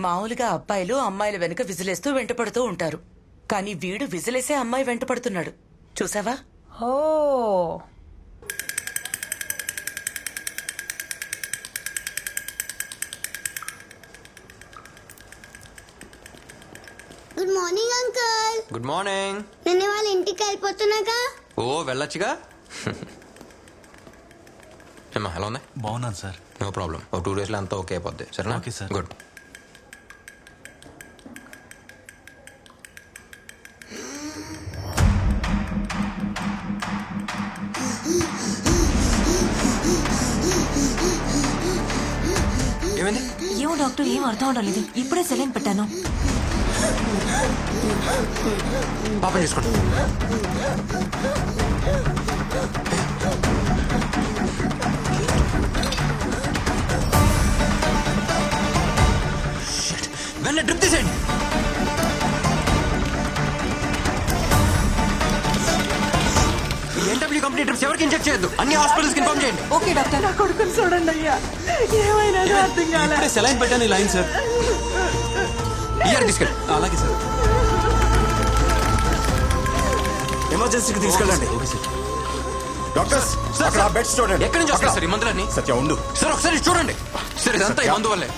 మామూలుగా అబ్బాయిలు అమ్మాయిల వెనుక విజిలేస్తూ వెంటపడుతూ ఉంటారు. కానీ వీడు విజిలేసే అమ్మాయి వెంటపడుతున్నాడు. చూసావా? ఓ good morning uncle. Good morning. నిన్న వాళ్ళ ఇంటికి వెళ్ళిపోతున్నాగా. ఓ వెళ్ళొచ్చుగా. ఏమా ఎలా ఉంది? బాగున్నాను సార్. No problem. ఒక 2 days అంతా ఓకే అయిపోద్ది. సరేనా? Okay sir. గుడ్. ఏమైంది? ఏమో డాక్టర్, ఏం అర్థం అవడం లేదు. ఇప్పుడే సెలైన్ పెట్టాను. పాపం చేసుకోండి. వెళ్ళ డ్రిప్ తీసేయండి. ఎన్డబ్ల్యూ కంపెనీ డ్రిప్స్ ఎవరికి ఇంజెక్ట్ చేయొద్దు. అన్ని హాస్పిటల్స్ ఇన్ఫార్మ్ చేయండి. Okay doctor. నా కొడుకుని చూడండి అయ్యా. ఏమైనా అర్థం కాలే. ఇప్పుడే సెలైన్ పెట్టాను. ఈ లైన్ సార్. ఇయర్ తీసుకెళ్ళి. అలాగే సార్. ఎమర్జెన్సీకి తీసుకెళ్ళండి. Okay sir. డాక్టర్స్ అక్కడ బెడ్స్ చూడండి. ఎక్కడి నుంచి వస్తారు సార్ ఈ మందులన్నీ? సత్య ఉండు సార్ ఒకసారి చూడండి. సార్ ఇదంతా ఈ మందు వల్లే.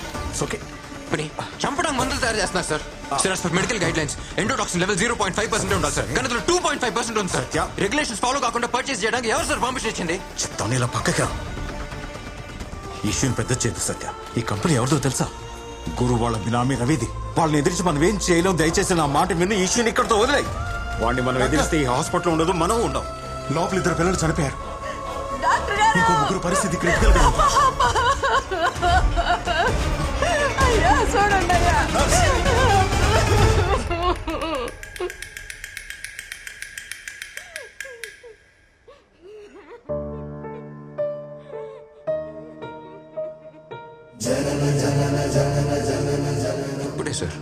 ఓకే. పని చంపడానికి మందులు తయారు చేస్తున్నారు sir. Sir as per medical guide lines endotoxin level 0.5% ఉండాలి సార్. కానీ అందులో 2.5% ఉంది సార్. రెగ్యులేషన్స్ ఫాలో కాకుండా పర్చేస్ చేయడానికి ఎవరు సార్ పర్మిషన్ ఇచ్చింది? చెప్తాను ఇలా పక్కకి రా. ఈ ఇష్యూని పెద్ద చేయదు సత్య. ఈ కంపెనీ ఎవరిదో తెలుసా? గురు వాళ్ళ బినామీ రవిది. వాళ్ళని ఎదిరించి మనం ఏం చేయలేం. దయచేసి నా మాట విని ఈ ఇష్యూని ఇక్కడతో వదిలేయి. వాడిని మనం ఎదిరిస్తే ఈ హాస్పిటల్ ఉండదు, మనం ఉండం. లోపల 2 పిల్లలు చనిపోయారు. ఇంకో 3 పరిస్థితి క్రిటికల్ గా ఉంది. అయ్యా చూడండి అయ్యా. ఇప్పుడే సార్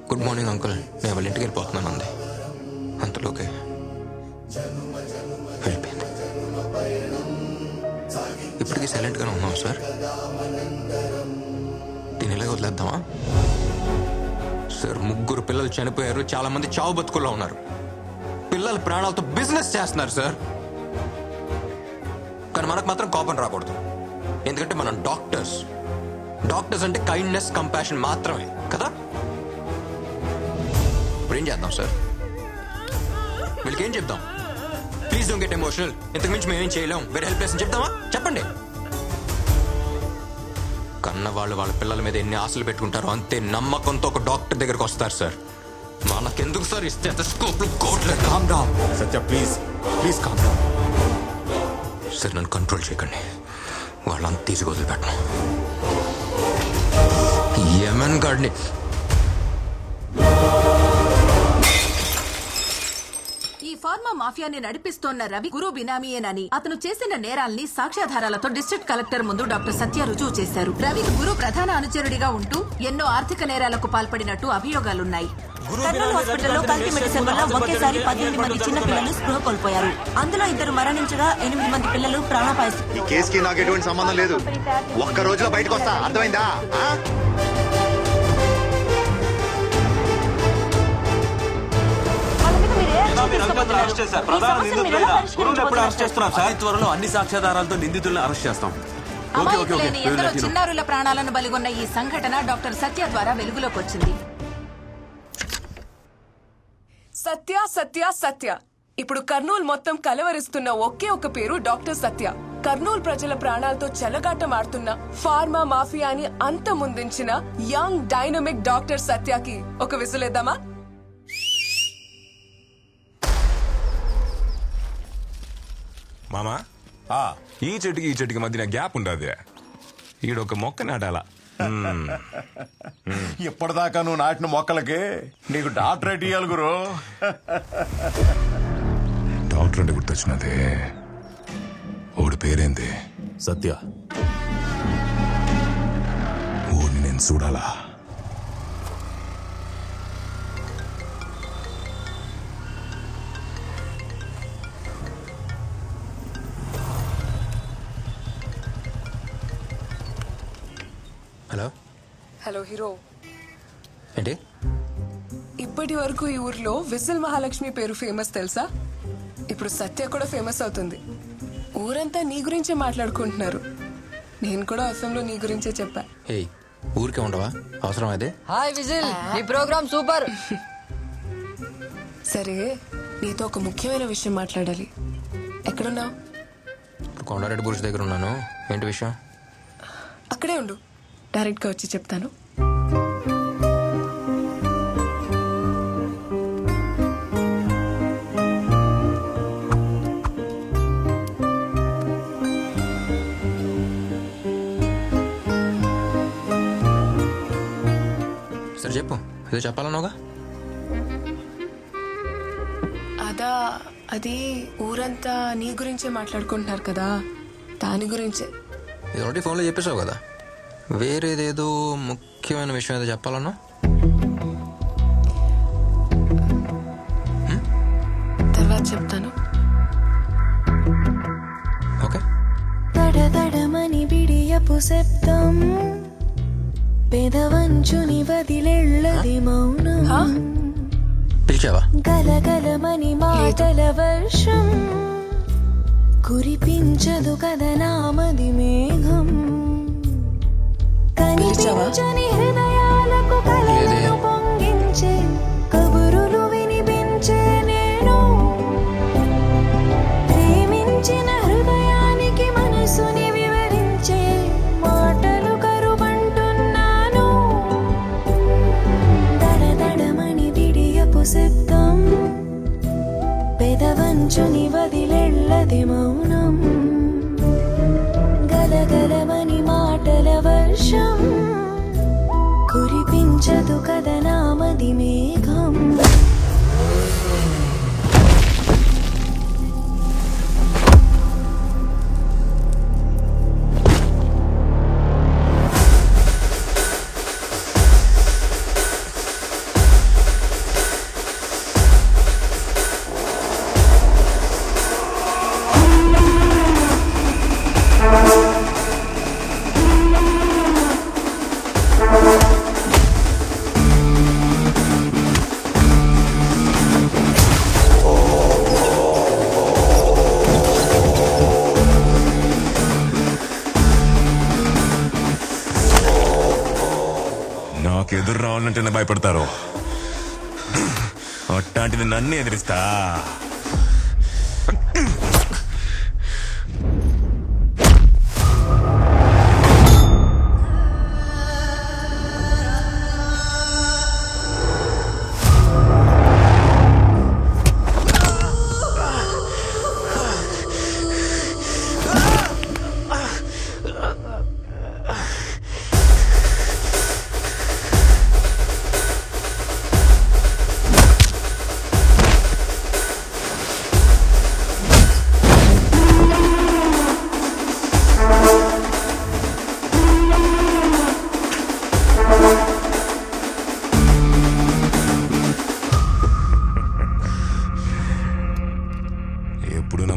గుడ్ మార్నింగ్ అంకుల్, నేను వాళ్ళ ఇంటికి వెళ్ళిపోతున్నాను అంది. అంతలోకే వెళ్ళిపోయింది. ఇప్పటికీ సైలెంట్గానే ఉన్నాం సార్. దీని ఇలాగ వదిలేద్దామా సార్? 3 పిల్లలు చనిపోయారు. చాలా మంది చావు బతుకుల్లో ఉన్నారు. పిల్లల ప్రాణాలతో బిజినెస్ చేస్తున్నారు సార్. కానీ మనకు మాత్రం కోపం రాకూడదు. ఎందుకంటే మనం డాక్టర్స్. డాక్టర్స్ అంటే కైండ్నెస్, కంపాషన్ మాత్రమే కదా. ఇప్పుడు ఏం చేద్దాం సార్? వీళ్ళకి ఏం చెప్దాం? ప్లీజ్ డోంట్ గెట్ ఎమోషనల్, ఇంతకు మించి మేమేం చేయలేం, వెరీ హెల్ప్లెస్ అని చెప్దామా? చెప్పండి. కన్న వాళ్ళు వాళ్ళ పిల్లల మీద ఎన్ని ఆశలు పెట్టుకుంటారో అంతే నమ్మకంతో ఒక డాక్టర్ దగ్గరకు వస్తారు సార్. మనకెందుకు సార్ ఈ స్టెథోస్కోప్లు, కోట్లు? Calm down Satya, please please calm down. Sir నన్ను కంట్రోల్ చేయకండి. వాళ్ళంతా తీసుకు వదిలిపెట్టను. యమన్ గాడిని ఈ ఫార్మా మాఫియాని నడిపిస్తోన్న రవి గురు బినామీయేనని, అతను చేసిన నేరాల్ని సాక్ష్యాధారాలతో డిస్ట్రిక్ట్ కలెక్టర్ ముందు డాక్టర్ సత్య రుజువు చేశారు. రవికి గురు ప్రధాన అనుచరుడిగా ఉంటూ ఎన్నో ఆర్థిక నేరాలకు పాల్పడినట్టు అభియోగాలున్నాయి. కర్నూలు హాస్పిటల్లో కల్తీ మెడిసిన్ వల్ల ఒకేసారి 18 మంది చిన్న పిల్లలు స్పృహ కోల్పోయారు. అందులో 2 మరణించగా 8 మంది పిల్లలు ప్రాణాపాయ. ఈ కేసుకి నాకు ఎటువంటి సంబంధం లేదు. ఒక్క రోజులో బయటకు వస్తా, అర్థమైందా? త్వరలో అన్ని సాక్ష్యాధారాలతో నిందితులను అరెస్ట్ చేస్తాం. అమాయకులైన ఎందరో చిన్నారుల ప్రాణాలను బలిగొన్న ఈ సంఘటన డాక్టర్ సత్య ద్వారా వెలుగులోకి వచ్చింది. సత్య సత్య సత్య. ఇప్పుడు కర్నూలు మొత్తం కలవరిస్తున్న ఒకే ఒక పేరు డాక్టర్ సత్య. కర్నూలు ప్రజల ప్రాణాలతో చెలగాటమాడుతున్న ఫార్మా మాఫియాని అంతమొందించిన యంగ్ డైనమిక్ డాక్టర్ సత్యకి ఒక విసులేద్దామా? మామా, ఈ చెట్టుకి మధ్యన గ్యాప్ ఉండదు. ఈడొక మొక్క నాటాలా. ఎప్పటిదాకా నువ్వు నాటిన మొక్కలకి నీకు డాక్టరేట్ ఇయ్యాలి గురు. డాక్టర్ అంటే గుర్తొచ్చినదే. ఓడి పేరేంది? సత్య. ఊరిని నేను చూడాలా? Hello hello hero. ఏంటి? ఇప్పటి వరకు ఈ ఊర్లో విజిల్ మహాలక్ష్మి పేరు ఫేమస్ తెలుసా? ఇప్పుడు సత్య కూడా ఫేమస్ అవుతుంది. ఊరంతా నీ గురించే మాట్లాడుకుంటున్నారు. నేను కూడా అసెంబ్లీలో నీ గురించే చెప్పా. ఏయ్, ఊరికే ఉండవా? అవసరం అదే. హాయ్ విజిల్, ఈ ప్రోగ్రామ్ సూపర్. సరే, నీతో ఒక ముఖ్యమైన విషయం మాట్లాడాలి. ఎక్కడున్నావు? కొండారెడ్డి గురించి దగ్గర ఉన్నాను. ఏంటి విషయం? అక్కడే ఉండు, డైరెక్ట్ గా వచ్చి చెప్తాను. సరే చెప్పు, ఏదో చెప్పాలన్నావుగా. అది ఊరంతా నీ గురించే మాట్లాడుకుంటున్నారు కదా, దాని గురించే. ఇది ఒకటి ఫోన్లో చెప్పేసావు కదా. వేరేదేదో ముఖ్యమైన విషయం ఏదో చెప్పాలన్నా? తర్వాత చెప్తాను. ఓకే. తడతడమని బిడియపు శబ్దం, పెదవంచుని వదిలెళ్ళది మౌనం, పిలిచావా? గలగలమని మాటల వర్షం, కురిపించదు కదనామది మేఘం, కనిపించని హృదయాలకు కలలను పొంగించే కబురులు వినిపించే నేను, ప్రేమించిన హృదయానికి మనసుని వివరించే మాటలు కరువంటున్నాను. దడదడమని విడియపు శబ్దం, పెదవంచుని వదిలెళ్ళది మౌనం, గలగలమని మాటల వర్షం, కురిపించదు కదనామది మేఘం. నాకు ఎదురు రావాలంటేనే భయపడతారు. అట్లాంటిది నన్ను ఎదిరిస్తా.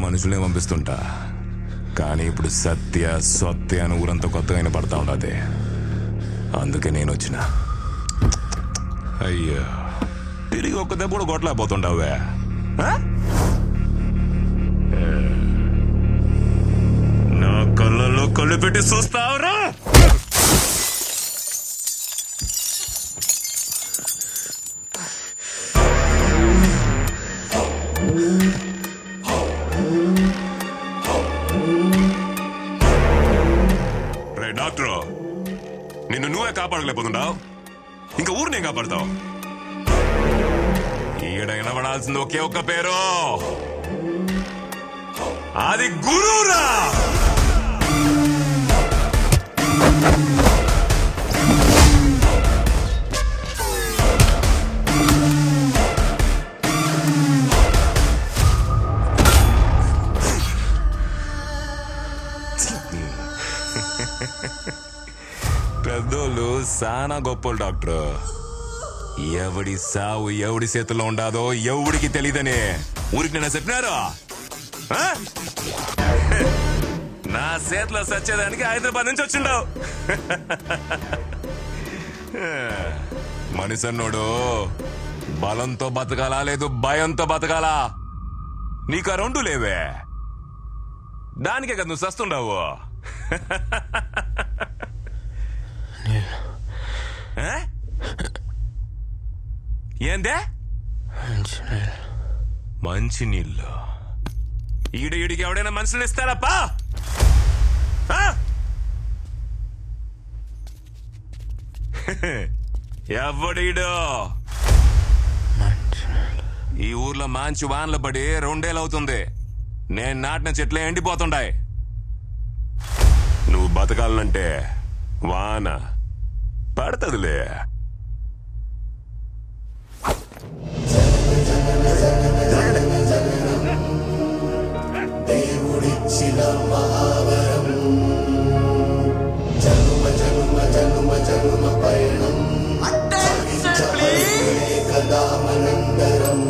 మనుషులే పంపిస్తుంటా, కానీ ఇప్పుడు సత్య సత్య అని ఊరంతా కొత్తగా పడతా ఉండదే. అందుకే నేను వచ్చిన. అయ్యో, తిరిగి ఒక్క దెబ్బ కూడా కొట్టలేకపోతుండవే. నా కళ్ళల్లో కళ్ళు పెట్టి చూస్తావురా? డాక్టర్, నిన్ను నువ్వే కాపాడలేకపోతున్నావు, ఇంకా ఊరినే కాపాడతావు. ఈడ వినబడాల్సింది ఒకే ఒక్క పేరు, అది గురువురా. పెద్దోళ్ళు సానా గొప్పలు డాక్టర్. ఎవడి సావు ఎవడి చేతుల్లో ఉండాదో ఎవడికి తెలీదని ఊరికి నేను చెప్పినారు. నా చేతిలో సచ్చేదానికి హైదరాబాద్ నుంచి వచ్చిండవు. మనిషన్నోడు బలంతో బతకాలా లేదు భయంతో బతకాలా? నీకు ఆ రెండు లేవే, దానికే కదా నువ్వు సస్తుండవు. ఏందే మంచి నీళ్ళు? ఈడికి ఎవడైనా మనుషులు ఇస్తారప్పా? ఎవడీడు? ఈ ఊర్లో మంచి వానలు పడి 2 ఏళ్ళు అవుతుంది. నేను నాటిన చెట్లే ఎండిపోతుండాయి. నువ్వు బతకాలంటే వాన పడతదిలే. దేవుడిచ్చిన మహావరం జనుమ జనుమ జనుమ జనుమ పయనం కదా మనందరం.